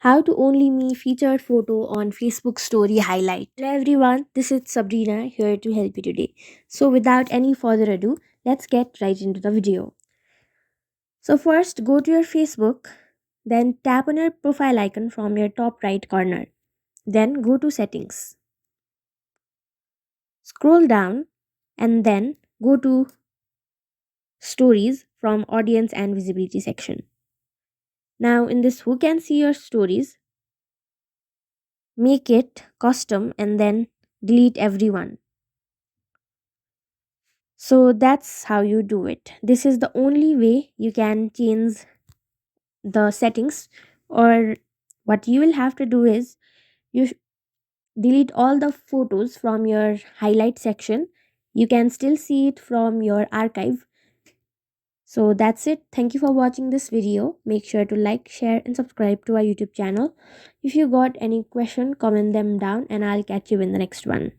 How to Only Me featured photo on Facebook story highlight. Hello everyone, this is Sabrina here to help you today. So without any further ado, let's get right into the video. So first go to your Facebook, then tap on your profile icon from your top right corner. Then go to settings. Scroll down and then go to stories from audience and visibility section. Now in this who can see your stories, make it custom and then delete everyone. So that's how you do it. This is the only way you can change the settings, or what you will have to do is you delete all the photos from your highlight section. You can still see it from your archive. So that's it. Thank you for watching this video. Make sure to like, share and subscribe to our YouTube channel. If you got any question, comment them down and I'll catch you in the next one.